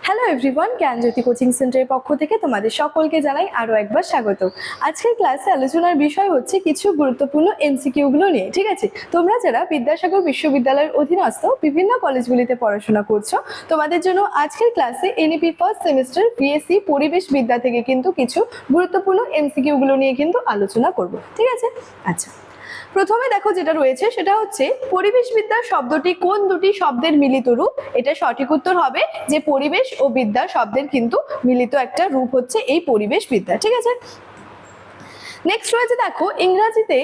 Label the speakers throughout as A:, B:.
A: Hello everyone, জ্ঞানজ্যোতি coaching সেন্টারের পক্ষ থেকে তোমাদের সকলকে জানাই আরও একবার স্বাগত। আজকের ক্লাসে আলোচনার বিষয় হচ্ছে কিছু গুরুত্বপূর্ণ এমসিকিউগুলো নিয়ে। ঠিক আছে, তোমরা যারা বিদ্যাসাগর বিশ্ববিদ্যালয়ের অধীনস্থ বিভিন্ন কলেজগুলিতে পড়াশোনা করছো, তোমাদের জন্য আজকের ক্লাসে এনইপি ফার্স্ট সেমিস্টার বিএসসি পরিবেশ বিদ্যা থেকে কিন্তু কিছু গুরুত্বপূর্ণ এমসিকিউগুলো নিয়ে কিন্তু আলোচনা করব। ঠিক আছে, আচ্ছা, প্রথমে দেখো যেটা রয়েছে সেটা হচ্ছে পরিবেশবিদ্যা শব্দটি কোন দুটি শব্দের মিলিত রূপ। এটা সঠিক উত্তর হবে যে পরিবেশ ও বিদ্যা শব্দের কিন্তু মিলিত একটা রূপ হচ্ছে এই পরিবেশ বিদ্যা। ঠিক আছে, নেক্সট রয়েছে দেখো ইংরেজিতে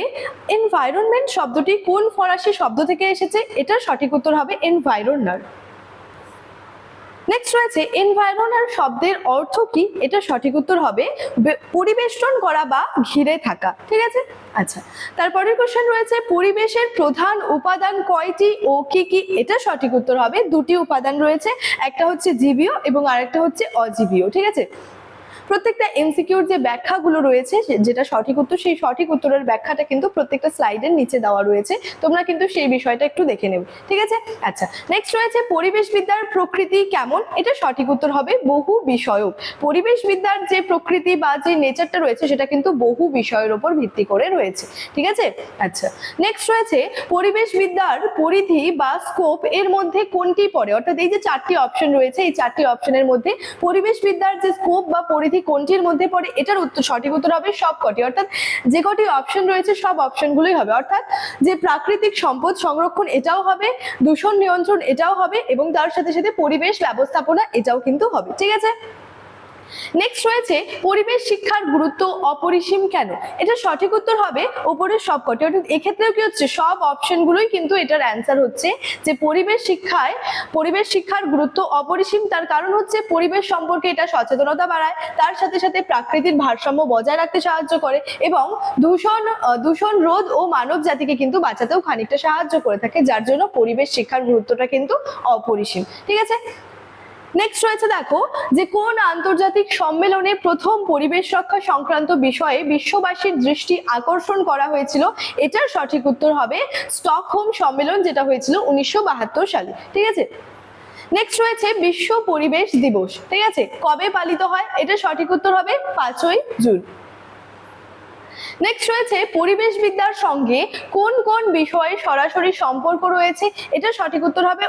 A: এনভায়রনমেন্ট শব্দটি কোন ফরাসি শব্দ থেকে এসেছে। এটার সঠিক উত্তর হবে এনভায়রনার। নেক্সট রয়েছে এনভায়রনার শব্দের অর্থ কি। এটা সঠিক উত্তর হবে পরিবেষ্টন করা বা ঘিরে থাকা। ঠিক আছে, আচ্ছা, তারপরের কোশ্চেন রয়েছে পরিবেশের প্রধান উপাদান কয়টি ও কি কি। এটা সঠিক উত্তর হবে দুটি উপাদান রয়েছে, একটা হচ্ছে জীবীয় এবং আরেকটা হচ্ছে অজীবীয়। ঠিক আছে, প্রত্যেকটা এমসিকিউর যে ব্যাখ্যাগুলো রয়েছে যেটা সঠিক উত্তর, সেই সঠিক উত্তরের ব্যাখ্যাটা কিন্তু প্রত্যেকটা স্লাইডের নিচে দেওয়া রয়েছে, তোমরা কিন্তু সেই বিষয়টা একটু দেখে নেবে। ঠিক আছে, আচ্ছা, নেক্সট রয়েছে পরিবেশবিদ্যার প্রকৃতি কেমন। এটা সঠিক উত্তর হবে বহু বিষয়ক। পরিবেশবিদ্যার যে প্রকৃতি বা যে নেচারটা রয়েছে সেটা কিন্তু বহু বিষয়ের উপর ভিত্তি করে রয়েছে। ঠিক আছে, আচ্ছা, নেক্সট রয়েছে পরিবেশবিদ্যার পরিধি বা স্কোপ এর মধ্যে কোনটি পড়ে। অর্থাৎ এই যে চারটি অপশন রয়েছে, এই চারটি অপশনের মধ্যে পরিবেশবিদ্যার যে স্কোপ বা পরিধি কোনটির মধ্যে পড়ে। এটার উত্তর সঠিক উত্তর হবে সবকটি। অর্থাৎ যে কটি অপশন রয়েছে সব অপশনগুলোই হবে। অর্থাৎ যে প্রাকৃতিক সম্পদ সংরক্ষণ এটাও হবে, দূষণ নিয়ন্ত্রণ এটাও হবে, এবং তার সাথে সাথে পরিবেশ ব্যবস্থাপনা এটাও কিন্তু হবে। ঠিক আছে, নেক্সট রয়েছে পরিবেশ শিক্ষার গুরুত্ব অপরিসীম কেন। এটা সঠিক উত্তর হবে উপরের সবকটি। অর্থাৎ এক্ষেত্রেও কি হচ্ছে, সব অপশনগুলোই কিন্তু এটার অ্যান্সার হচ্ছে যে পরিবেশ শিক্ষার গুরুত্ব অপরিসীম। তার কারণ হচ্ছে পরিবেশ সম্পর্কে এটা সচেতনতা বাড়ায়, তার সাথে সাথে প্রাকৃতিক ভারসাম্য বজায় রাখতে সাহায্য করে, এবং দূষণ রোধ ও মানব জাতিকে কিন্তু বাঁচাতেও খানিকটা সাহায্য করে থাকে, যার জন্য পরিবেশ শিক্ষার গুরুত্বটা কিন্তু অপরিসীম। ঠিক আছে, নেক্সট রয়েছে দেখো যে কোন আন্তর্জাতিক সম্মেলনে প্রথম পরিবেশ রক্ষা সংক্রান্ত বিষয়ে বিশ্ববাসীর দৃষ্টি আকর্ষণ করা হয়েছিল। এটার সঠিক উত্তর হবে স্টকহোম সম্মেলন, যেটা হয়েছিল 1972 সালে। ঠিক আছে, নেক্সট রয়েছে বিশ্ব পরিবেশ দিবস। ঠিক আছে, কবে পালিত হয়। এটা সঠিক উত্তর হবে 5ই জুন। নেক্সট রয়েছে পরিবেশবিদ্যার সঙ্গে কোন কোন বিষয়ে সরাসরি সম্পর্ক রয়েছে। এটা সঠিক উত্তর হবে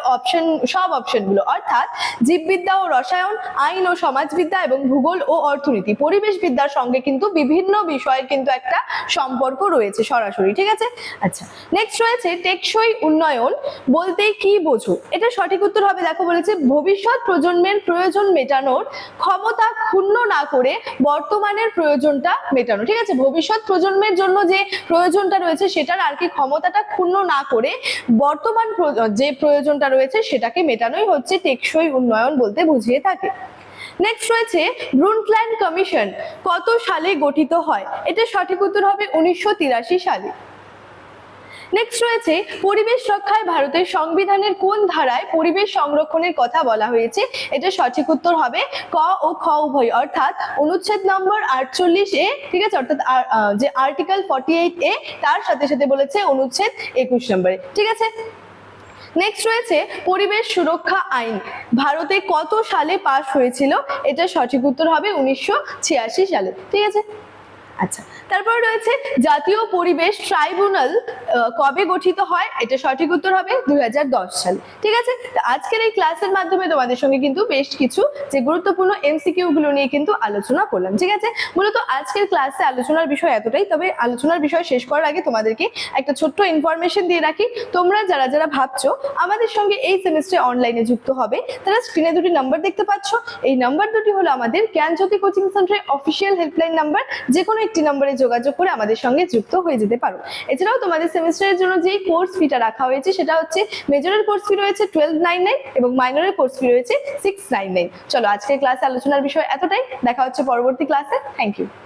A: সব অপশনগুলো, অর্থাৎ জীববিদ্যা ও রসায়ন, আইন ও সমাজবিদ্যা এবং ভূগোল ও অর্থনীতি। পরিবেশবিদ্যার সঙ্গে কিন্তু বিভিন্ন বিষয়ের কিন্তু একটা সম্পর্ক রয়েছে সরাসরি। ঠিক আছে, আচ্ছা, নেক্সট রয়েছে টেকসই উন্নয়ন বলতে কি বোঝো। এটা সঠিক উত্তর হবে, দেখো বলেছে ভবিষ্যৎ প্রজন্মের প্রয়োজন মেটানোর ক্ষমতা ক্ষুণ্ণ না করে বর্তমানের প্রয়োজনটা মেটানো। ঠিক আছে, ভবিষ্যৎ প্রজন্মের জন্য যে প্রয়োজনটা রয়েছে সেটার আর কি ক্ষমতাটা ক্ষুণ্ণ না করে বর্তমান যে প্রয়োজনটা রয়েছে সেটাকে মেটানোই হচ্ছে টেকসই উন্নয়ন বলতে বুঝিয়ে থাকে। নেক্সট রয়েছে ব্রুন্টল্যান্ড কমিশন কত সালে গঠিত হয়। এটা সঠিক উত্তর হবে 1983 সালে। নেক্সট রয়েছে পরিবেশ রক্ষায় ভারতের সংবিধানের কোন ধারায় পরিবেশ সংরক্ষণের কথা বলা হয়েছে। এটা সঠিক উত্তর হবে ক ও খ উভয়, অর্থাৎ অনুচ্ছেদ নম্বর 48A। ঠিক আছে, অর্থাৎ যে আর্টিকেল 48A, তার সাথে সাথে বলেছে অনুচ্ছেদ 21 নম্বরে। ঠিক আছে, নেক্সট রয়েছে পরিবেশ সুরক্ষা আইন ভারতে কত সালে পাস হয়েছিল। এটা সঠিক উত্তর হবে 1986 সালে। ঠিক আছে, আচ্ছা, তারপর রয়েছে জাতীয় পরিবেশ ট্রাইব্যুনাল কবে গঠিত হয়। এটা সঠিক উত্তর হবে 2010 সালে। ঠিক আছে, আজকের এই ক্লাসের মাধ্যমে তোমাদের সঙ্গে কিন্তু বেশ কিছু যে গুরুত্বপূর্ণ এমসিকিউ গুলো নিয়ে কিন্তু আলোচনা করলাম। ঠিক আছে, মূলত আজকের ক্লাসে আলোচনার বিষয় এতটাই। তবে আলোচনার বিষয় শেষ করার আগে তোমাদেরকে একটা ছোট্ট ইনফরমেশন দিয়ে রাখি। তোমরা যারা যারা ভাবছো আমাদের সঙ্গে এই সেমিস্টারে অনলাইনে যুক্ত হবে, তারা স্ক্রিনে দুটি নাম্বার দেখতে পাচ্ছ। এই নাম্বার দুটি হলো আমাদের জ্ঞানজ্যোতি কোচিং সেন্টারের অফিসিয়াল হেল্পলাইন নাম্বার। যে কোনো একটি নম্বরে যোগাযোগ করে আমাদের সঙ্গে যুক্ত হয়ে যেতে পারো। এছাড়াও তোমাদের সেমিস্টারের জন্য যে কোর্স ফিটা রাখা হয়েছে সেটা হচ্ছে মেজরের কোর্স ফি রয়েছে 1299 এবং মাইনরের কোর্স ফি রয়েছে 699। চলো আজকের ক্লাসে আলোচনার বিষয় এতটাই। দেখা হচ্ছে পরবর্তী ক্লাসে। Thank you.